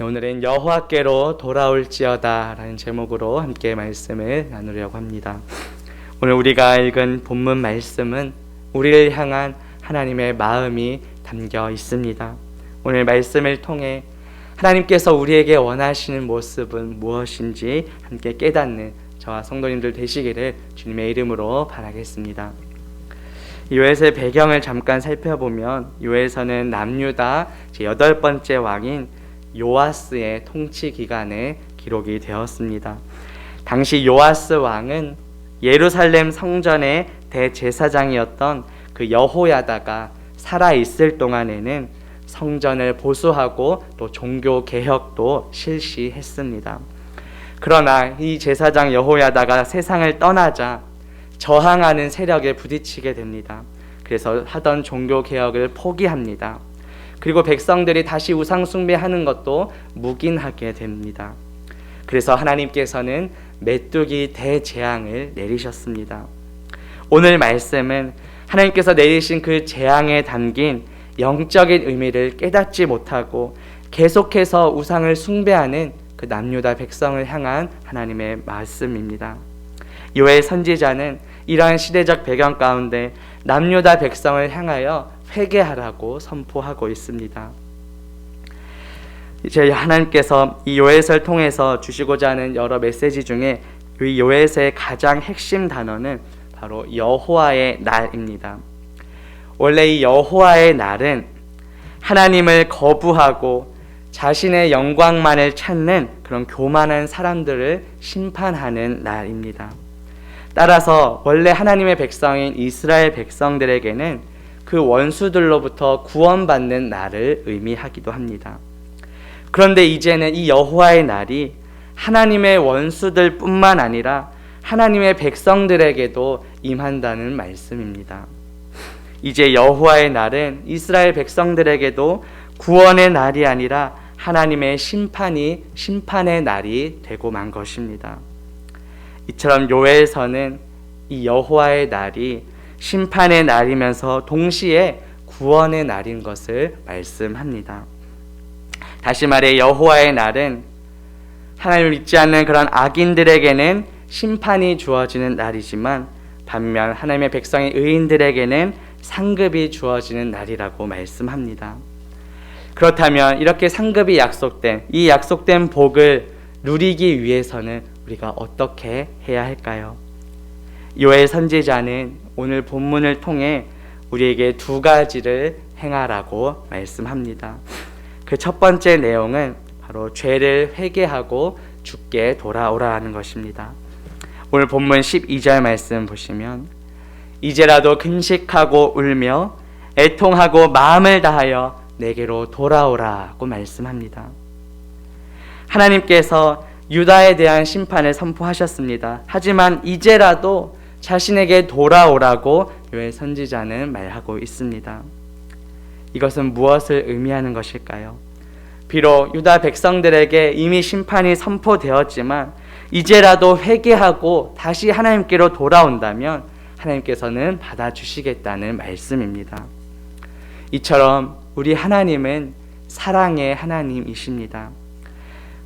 오늘은 여호와께로 돌아올지어다 라는 제목으로 함께 말씀을 나누려고 합니다. 오늘 우리가 읽은 본문 말씀은 우리를 향한 하나님의 마음이 담겨 있습니다. 오늘 말씀을 통해 하나님께서 우리에게 원하시는 모습은 무엇인지 함께 깨닫는 저와 성도님들 되시기를 주님의 이름으로 바라겠습니다. 이 요엘서의 배경을 잠깐 살펴보면 요엘서는 남유다 제8번째 왕인 요아스의 통치 기간에 기록이 되었습니다. 당시 요아스 왕은 예루살렘 성전의 대제사장이었던 그 여호야다가 살아있을 동안에는 성전을 보수하고 또 종교 개혁도 실시했습니다. 그러나 이 제사장 여호야다가 세상을 떠나자 저항하는 세력에 부딪히게 됩니다. 그래서 하던 종교 개혁을 포기합니다. 그리고 백성들이 다시 우상 숭배하는 것도 묵인하게 됩니다. 그래서 하나님께서는 메뚜기 대재앙을 내리셨습니다. 오늘 말씀은 하나님께서 내리신 그 재앙에 담긴 영적인 의미를 깨닫지 못하고 계속해서 우상을 숭배하는 그 남유다 백성을 향한 하나님의 말씀입니다. 요엘 선지자는 이러한 시대적 배경 가운데 남유다 백성을 향하여 회개하라고 선포하고 있습니다. 이제 하나님께서 이 요엘서를 통해서 주시고자 하는 여러 메시지 중에 이 요엘서의 가장 핵심 단어는 바로 여호와의 날입니다. 원래 이 여호와의 날은 하나님을 거부하고 자신의 영광만을 찾는 그런 교만한 사람들을 심판하는 날입니다. 따라서 원래 하나님의 백성인 이스라엘 백성들에게는 그 원수들로부터 구원받는 날을 의미하기도 합니다. 그런데 이제는 이 여호와의 날이 하나님의 원수들 뿐만 아니라 하나님의 백성들에게도 임한다는 말씀입니다. 이제 여호와의 날은 이스라엘 백성들에게도 구원의 날이 아니라 하나님의 심판의 날이 되고 만 것입니다. 이처럼 요엘서는 이 여호와의 날이 심판의 날이면서 동시에 구원의 날인 것을 말씀합니다. 다시 말해 여호와의 날은 하나님을 믿지 않는 그런 악인들에게는 심판이 주어지는 날이지만 반면 하나님의 백성의 의인들에게는 상급이 주어지는 날이라고 말씀합니다. 그렇다면 이렇게 상급이 약속된 이 약속된 복을 누리기 위해서는 우리가 어떻게 해야 할까요? 요엘 선지자는 오늘 본문을 통해 우리에게 두 가지를 행하라고 말씀합니다. 그 첫 번째 내용은 바로 죄를 회개하고 주께 돌아오라는 것입니다. 오늘 본문 12절 말씀 보시면 이제라도 금식하고 울며 애통하고 마음을 다하여 내게로 돌아오라고 말씀합니다. 하나님께서 유다에 대한 심판을 선포하셨습니다. 하지만 이제라도 자신에게 돌아오라고 요엘 선지자는 말하고 있습니다. 이것은 무엇을 의미하는 것일까요? 비록 유다 백성들에게 이미 심판이 선포되었지만 이제라도 회개하고 다시 하나님께로 돌아온다면 하나님께서는 받아주시겠다는 말씀입니다. 이처럼 우리 하나님은 사랑의 하나님이십니다.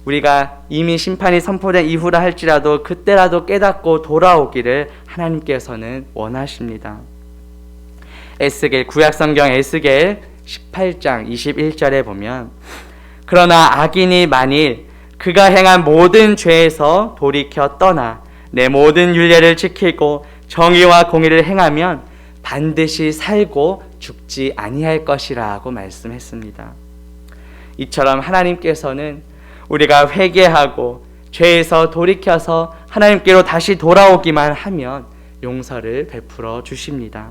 우리가 이미 심판이 선포된 이후라 할지라도 그때라도 깨닫고 돌아오기를 하나님께서는 원하십니다. 구약성경 에스겔 18장 21절에 보면 그러나 악인이 만일 그가 행한 모든 죄에서 돌이켜 떠나 내 모든 율례를 지키고 정의와 공의를 행하면 반드시 살고 죽지 아니할 것이라고 말씀했습니다. 이처럼 하나님께서는 우리가 회개하고 죄에서 돌이켜서 하나님께로 다시 돌아오기만 하면 용서를 베풀어 주십니다.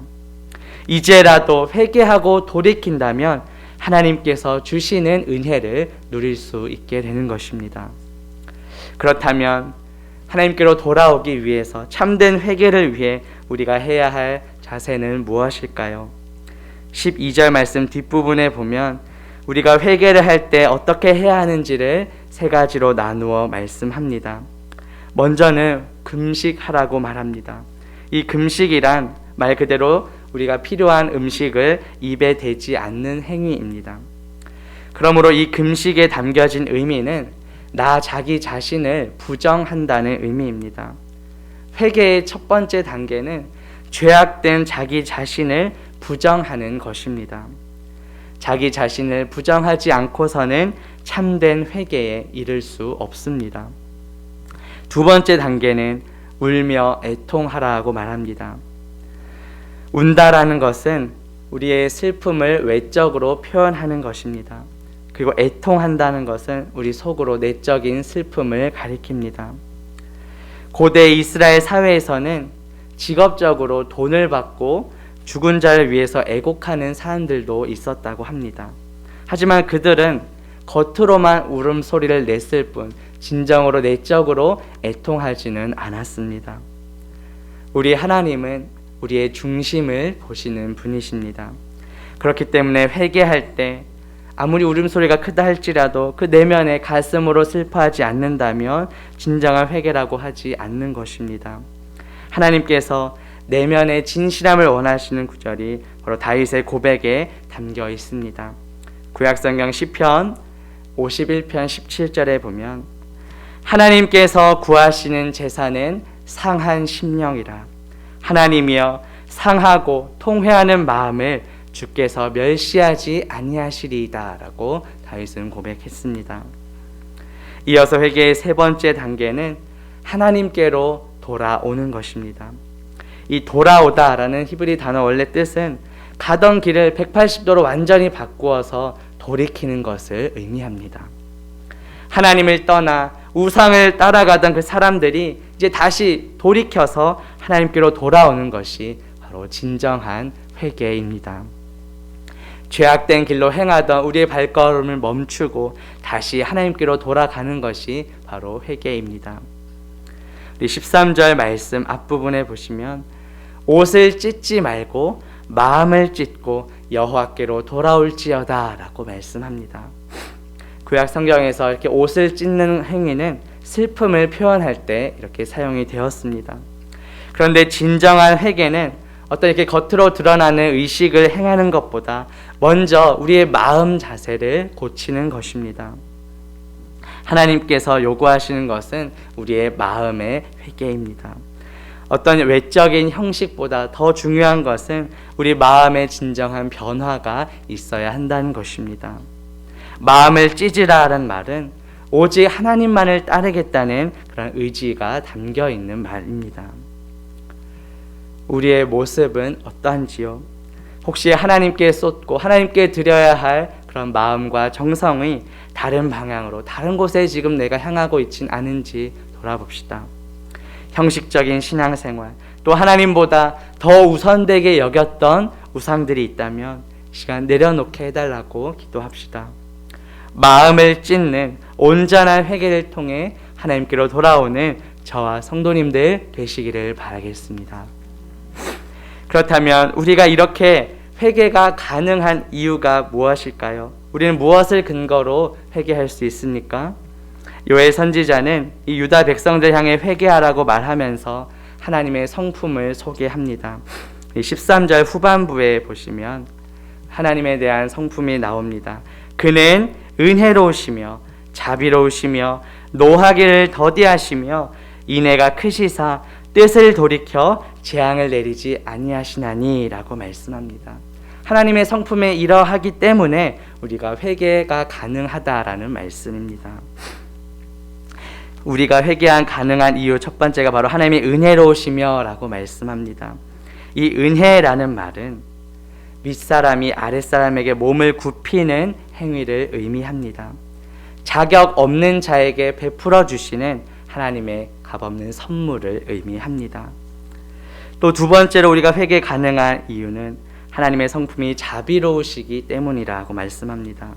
이제라도 회개하고 돌이킨다면 하나님께서 주시는 은혜를 누릴 수 있게 되는 것입니다. 그렇다면 하나님께로 돌아오기 위해서 참된 회개를 위해 우리가 해야 할 자세는 무엇일까요? 12절 말씀 뒷부분에 보면 우리가 회개를 할 때 어떻게 해야 하는지를 세 가지로 나누어 말씀합니다. 먼저는 금식하라고 말합니다. 이 금식이란 말 그대로 우리가 필요한 음식을 입에 대지 않는 행위입니다. 그러므로 이 금식에 담겨진 의미는 나 자기 자신을 부정한다는 의미입니다. 회개의 첫 번째 단계는 죄악된 자기 자신을 부정하는 것입니다. 자기 자신을 부정하지 않고서는 참된 회개에 이를 수 없습니다. 두 번째 단계는 울며 애통하라고 말합니다. 운다라는 것은 우리의 슬픔을 외적으로 표현하는 것입니다. 그리고 애통한다는 것은 우리 속으로 내적인 슬픔을 가리킵니다. 고대 이스라엘 사회에서는 직업적으로 돈을 받고 죽은 자를 위해서 애곡하는 사람들도 있었다고 합니다. 하지만 그들은 겉으로만 울음소리를 냈을 뿐 진정으로 내적으로 애통하지는 않았습니다. 우리 하나님은 우리의 중심을 보시는 분이십니다. 그렇기 때문에 회개할 때 아무리 울음소리가 크다 할지라도 그 내면의 가슴으로 슬퍼하지 않는다면 진정한 회개라고 하지 않는 것입니다. 하나님께서 내면의 진실함을 원하시는 구절이 바로 다윗의 고백에 담겨 있습니다. 구약성경 시편 51편 17절에 보면 하나님께서 구하시는 제사는 상한 심령이라. 하나님이여 상하고 통회하는 마음을 주께서 멸시하지 아니하시리이다 라고 다윗은 고백했습니다. 이어서 회개의 세 번째 단계는 하나님께로 돌아오는 것입니다. 이 돌아오다 라는 히브리 단어 원래 뜻은 가던 길을 180도로 완전히 바꾸어서 돌이키는 것을 의미합니다. 하나님을 떠나 우상을 따라가던 그 사람들이 이제 다시 돌이켜서 하나님께로 돌아오는 것이 바로 진정한 회개입니다. 죄악된 길로 행하던 우리의 발걸음을 멈추고 다시 하나님께로 돌아가는 것이 바로 회개입니다. 우리 13절 말씀 앞부분에 보시면 옷을 찢지 말고 마음을 찢고 여호와께로 돌아올지어다 라고 말씀합니다. 구약 성경에서 이렇게 옷을 찢는 행위는 슬픔을 표현할 때 이렇게 사용이 되었습니다. 그런데 진정한 회개는 어떤 이렇게 겉으로 드러나는 의식을 행하는 것보다 먼저 우리의 마음 자세를 고치는 것입니다. 하나님께서 요구하시는 것은 우리의 마음의 회개입니다. 어떤 외적인 형식보다 더 중요한 것은 우리 마음의 진정한 변화가 있어야 한다는 것입니다. 마음을 찢으라는 말은 오직 하나님만을 따르겠다는 그런 의지가 담겨 있는 말입니다. 우리의 모습은 어떠한지요? 혹시 하나님께 쏟고 하나님께 드려야 할 그런 마음과 정성이 다른 방향으로 다른 곳에 지금 내가 향하고 있진 않은지 돌아봅시다. 형식적인 신앙생활, 또 하나님보다 더 우선되게 여겼던 우상들이 있다면 시간 내려놓게 해달라고 기도합시다. 마음을 찢는 온전한 회개를 통해 하나님께로 돌아오는 저와 성도님들 되시기를 바라겠습니다. 그렇다면 우리가 이렇게 회개가 가능한 이유가 무엇일까요? 우리는 무엇을 근거로 회개할 수 있습니까? 요엘 선지자는 이 유다 백성들 향해 회개하라고 말하면서 하나님의 성품을 소개합니다. 13절 후반부에 보시면 하나님에 대한 성품이 나옵니다. 그는 은혜로우시며 자비로우시며 노하기를 더디하시며 인애가 크시사 뜻을 돌이켜 재앙을 내리지 아니하시나니 라고 말씀합니다. 하나님의 성품에 이러하기 때문에 우리가 회개가 가능하다라는 말씀입니다. 우리가 회개한 가능한 이유 첫 번째가 바로 하나님의 은혜로우시며 라고 말씀합니다. 이 은혜라는 말은 윗사람이 아랫사람에게 몸을 굽히는 행위를 의미합니다. 자격 없는 자에게 베풀어 주시는 하나님의 값없는 선물을 의미합니다. 또 두 번째로 우리가 회개 가능한 이유는 하나님의 성품이 자비로우시기 때문이라고 말씀합니다.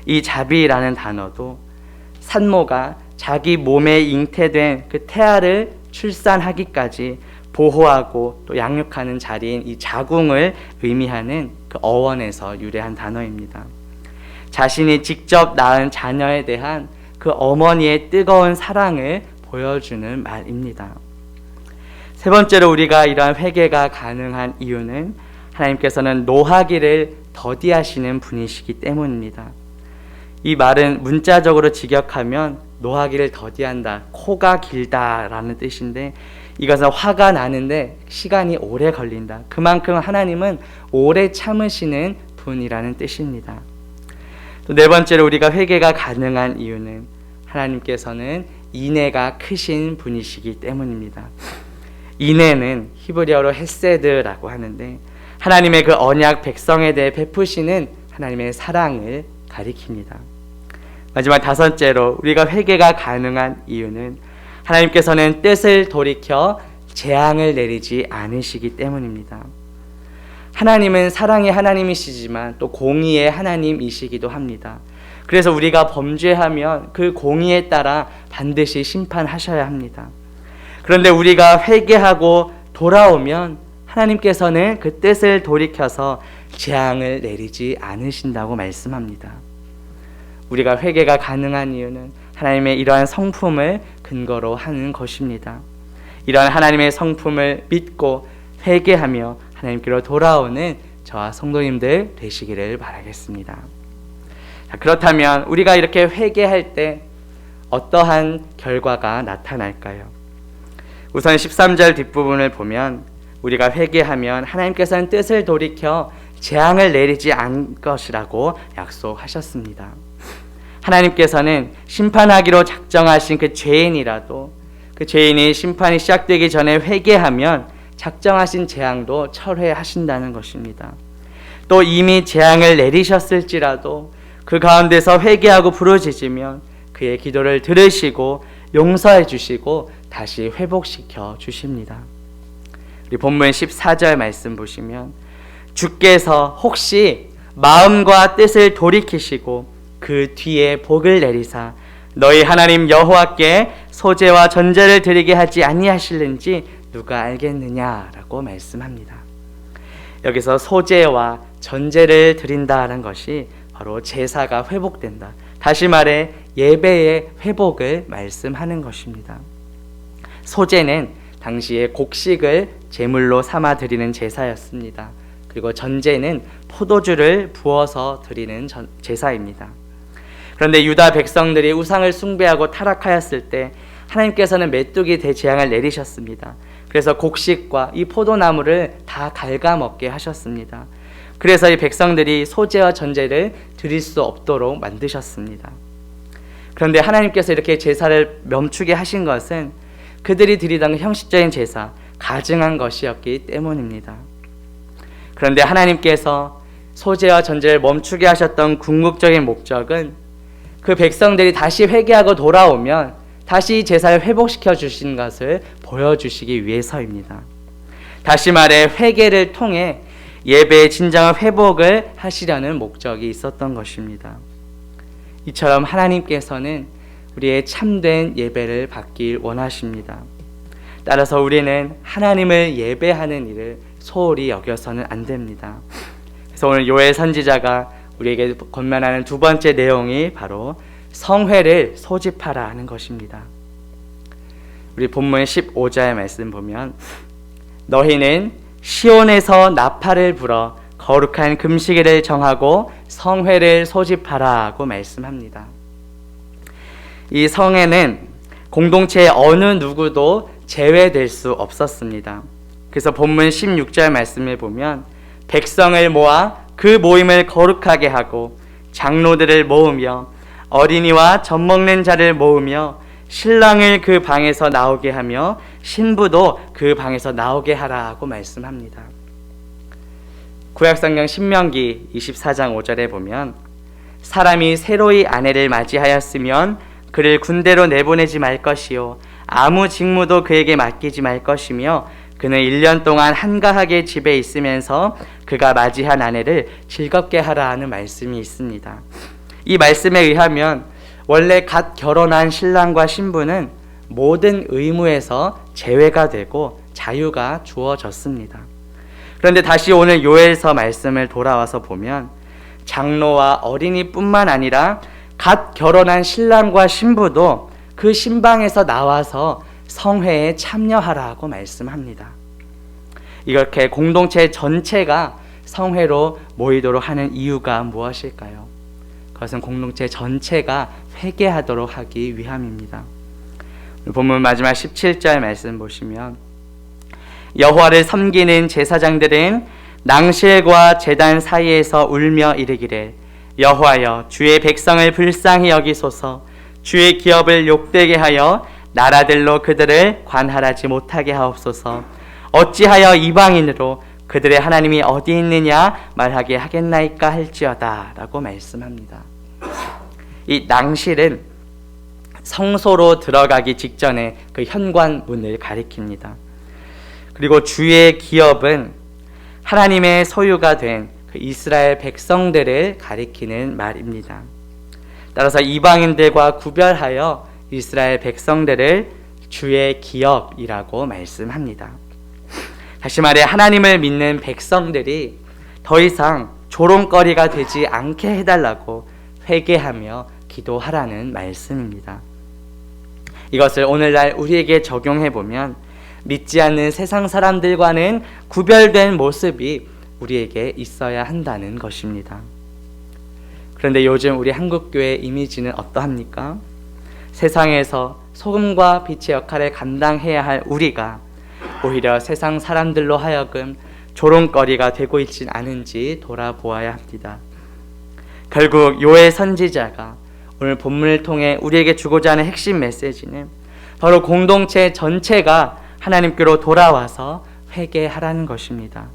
이 자비라는 단어도 산모가 자기 몸에 잉태된 그 태아를 출산하기까지 보호하고 또 양육하는 자리인 이 자궁을 의미하는 그 어원에서 유래한 단어입니다. 자신이 직접 낳은 자녀에 대한 그 어머니의 뜨거운 사랑을 보여주는 말입니다. 세 번째로 우리가 이러한 회개가 가능한 이유는 하나님께서는 노하기를 더디하시는 분이시기 때문입니다. 이 말은 문자적으로 직역하면 노하기를 더디한다, 코가 길다라는 뜻인데, 이것은 화가 나는데 시간이 오래 걸린다. 그만큼 하나님은 오래 참으시는 분이라는 뜻입니다. 또 네 번째로 우리가 회개가 가능한 이유는 하나님께서는 인애가 크신 분이시기 때문입니다. 인애는 히브리어로 헤세드라고 하는데, 하나님의 그 언약 백성에 대해 베푸시는 하나님의 사랑을 가리킵니다. 마지막 다섯째로 우리가 회개가 가능한 이유는 하나님께서는 뜻을 돌이켜 재앙을 내리지 않으시기 때문입니다. 하나님은 사랑의 하나님이시지만 또 공의의 하나님이시기도 합니다. 그래서 우리가 범죄하면 그 공의에 따라 반드시 심판하셔야 합니다. 그런데 우리가 회개하고 돌아오면 하나님께서는 그 뜻을 돌이켜서 재앙을 내리지 않으신다고 말씀합니다. 우리가 회개가 가능한 이유는 하나님의 이러한 성품을 근거로 하는 것입니다. 이러한 하나님의 성품을 믿고 회개하며 하나님께로 돌아오는 저와 성도님들 되시기를 바라겠습니다. 자, 그렇다면 우리가 이렇게 회개할 때 어떠한 결과가 나타날까요? 우선 13절 뒷부분을 보면 우리가 회개하면 하나님께서는 뜻을 돌이켜 재앙을 내리지 않을 것이라고 약속하셨습니다. 하나님께서는 심판하기로 작정하신 그 죄인이라도 그 죄인이 심판이 시작되기 전에 회개하면 작정하신 재앙도 철회하신다는 것입니다. 또 이미 재앙을 내리셨을지라도 그 가운데서 회개하고 부르짖으면 그의 기도를 들으시고 용서해 주시고 다시 회복시켜 주십니다. 우리 본문 14절 말씀 보시면 주께서 혹시 마음과 뜻을 돌이키시고 그 뒤에 복을 내리사 너희 하나님 여호와께 소제와 전제를 드리게 하지 아니하실는지 누가 알겠느냐라고 말씀합니다. 여기서 소제와 전제를 드린다는 것이 바로 제사가 회복된다, 다시 말해 예배의 회복을 말씀하는 것입니다. 소제는 당시에 곡식을 제물로 삼아 드리는 제사였습니다. 그리고 전제는 포도주를 부어서 드리는 제사입니다. 그런데 유다 백성들이 우상을 숭배하고 타락하였을 때 하나님께서는 메뚜기 대재앙을 내리셨습니다. 그래서 곡식과 이 포도나무를 다 갉아먹게 하셨습니다. 그래서 이 백성들이 소제와 전제를 드릴 수 없도록 만드셨습니다. 그런데 하나님께서 이렇게 제사를 멈추게 하신 것은 그들이 드리던 형식적인 제사, 가증한 것이었기 때문입니다. 그런데 하나님께서 소제와 전제를 멈추게 하셨던 궁극적인 목적은 그 백성들이 다시 회개하고 돌아오면 다시 제사를 회복시켜 주신 것을 보여주시기 위해서입니다. 다시 말해 회개를 통해 예배의 진정한 회복을 하시려는 목적이 있었던 것입니다. 이처럼 하나님께서는 우리의 참된 예배를 받길 원하십니다. 따라서 우리는 하나님을 예배하는 일을 소홀히 여겨서는 안 됩니다. 그래서 오늘 요엘 선지자가 우리에게 권면하는 두 번째 내용이 바로 성회를 소집하라 하는 것입니다. 우리 본문 15절 말씀 보면 너희는 시온에서 나팔을 불어 거룩한 금식일을 정하고 성회를 소집하라고 말씀합니다. 이 성회는 공동체의 어느 누구도 제외될 수 없었습니다. 그래서 본문 16절 말씀을 보면 백성을 모아 그 모임을 거룩하게 하고 장로들을 모으며 어린이와 젖 먹는 자를 모으며 신랑을 그 방에서 나오게 하며 신부도 그 방에서 나오게 하라고 말씀합니다. 구약성경 신명기 24장 5절에 보면 사람이 새로이 아내를 맞이하였으면 그를 군대로 내보내지 말 것이요 아무 직무도 그에게 맡기지 말 것이며 그는 1년 동안 한가하게 집에 있으면서 그가 맞이한 아내를 즐겁게 하라 하는 말씀이 있습니다. 이 말씀에 의하면 원래 갓 결혼한 신랑과 신부는 모든 의무에서 제외가 되고 자유가 주어졌습니다. 그런데 다시 오늘 요엘서 말씀을 돌아와서 보면 장로와 어린이뿐만 아니라 갓 결혼한 신랑과 신부도 그 신방에서 나와서 성회에 참여하라고 말씀합니다. 이렇게 공동체 전체가 성회로 모이도록 하는 이유가 무엇일까요? 그것은 공동체 전체가 회개하도록 하기 위함입니다. 본문 마지막 17절 말씀 보시면 여호와를 섬기는 제사장들은 낭실과 제단 사이에서 울며 이르기를 여호와여 주의 백성을 불쌍히 여기소서 주의 기업을 욕되게 하여 나라들로 그들을 관할하지 못하게 하옵소서 어찌하여 이방인으로 그들의 하나님이 어디 있느냐 말하게 하겠나이까 할지어다 라고 말씀합니다. 이 낭실은 성소로 들어가기 직전에 그 현관문을 가리킵니다. 그리고 주의 기업은 하나님의 소유가 된 그 이스라엘 백성들을 가리키는 말입니다. 따라서 이방인들과 구별하여 이스라엘 백성들을 주의 기업이라고 말씀합니다. 다시 말해 하나님을 믿는 백성들이 더 이상 조롱거리가 되지 않게 해달라고 회개하며 기도하라는 말씀입니다. 이것을 오늘날 우리에게 적용해보면 믿지 않는 세상 사람들과는 구별된 모습이 우리에게 있어야 한다는 것입니다. 그런데 요즘 우리 한국교회 이미지는 어떠합니까? 세상에서 소금과 빛의 역할을 감당해야 할 우리가 오히려 세상 사람들로 하여금 조롱거리가 되고 있진 않은지 돌아보아야 합니다. 결국 요엘 선지자가 오늘 본문을 통해 우리에게 주고자 하는 핵심 메시지는 바로 공동체 전체가 하나님께로 돌아와서 회개하라는 것입니다.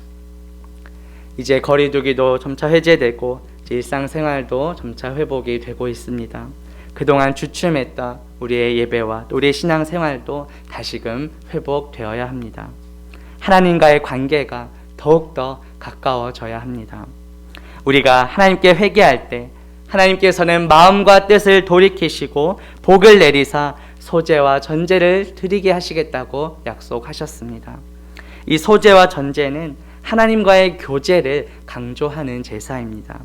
이제 거리두기도 점차 해제되고 일상생활도 점차 회복이 되고 있습니다. 그동안 주춤했던 우리의 예배와 우리의 신앙생활도 다시금 회복되어야 합니다. 하나님과의 관계가 더욱더 가까워져야 합니다. 우리가 하나님께 회개할 때 하나님께서는 마음과 뜻을 돌이키시고 복을 내리사 소제와 전제를 드리게 하시겠다고 약속하셨습니다. 이 소제와 전제는 하나님과의 교제를 강조하는 제사입니다.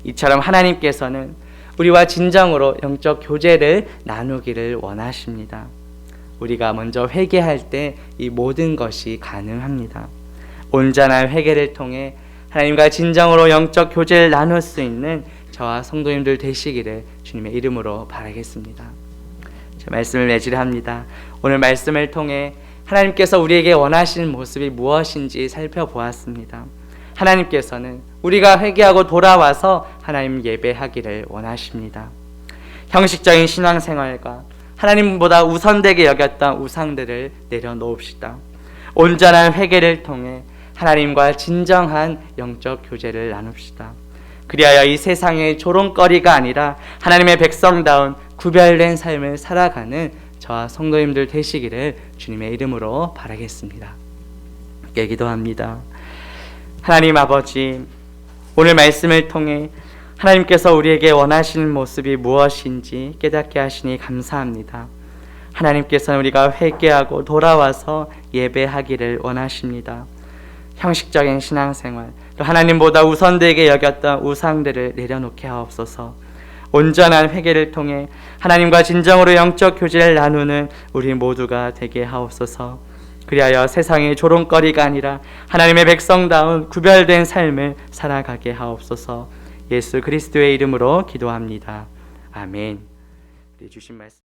이처럼 하나님께서는 우리와 진정으로 영적 교제를 나누기를 원하십니다. 우리가 먼저 회개할 때 이 모든 것이 가능합니다. 온전한 회개를 통해 하나님과 진정으로 영적 교제를 나눌 수 있는 저와 성도님들 되시기를 주님의 이름으로 바라겠습니다. 말씀을 매질합니다. 오늘 말씀을 통해 하나님께서 우리에게 원하시는 모습이 무엇인지 살펴보았습니다. 하나님께서는 우리가 회개하고 돌아와서 하나님 예배하기를 원하십니다. 형식적인 신앙생활과 하나님보다 우선되게 여겼던 우상들을 내려놓읍시다. 온전한 회개를 통해 하나님과 진정한 영적 교제를 나눕시다. 그리하여 이 세상의 조롱거리가 아니라 하나님의 백성다운 구별된 삶을 살아가는 저와 성도님들 되시기를 주님의 이름으로 바라겠습니다. 함께 기도합니다. 하나님 아버지, 오늘 말씀을 통해 하나님께서 우리에게 원하시는 모습이 무엇인지 깨닫게 하시니 감사합니다. 하나님께서는 우리가 회개하고 돌아와서 예배하기를 원하십니다. 형식적인 신앙생활, 또 하나님보다 우선되게 여겼던 우상들을 내려놓게 하옵소서. 온전한 회개를 통해 하나님과 진정으로 영적 교제를 나누는 우리 모두가 되게 하옵소서. 그리하여 세상의 조롱거리가 아니라 하나님의 백성다운 구별된 삶을 살아가게 하옵소서. 예수 그리스도의 이름으로 기도합니다. 아멘. 주신 말씀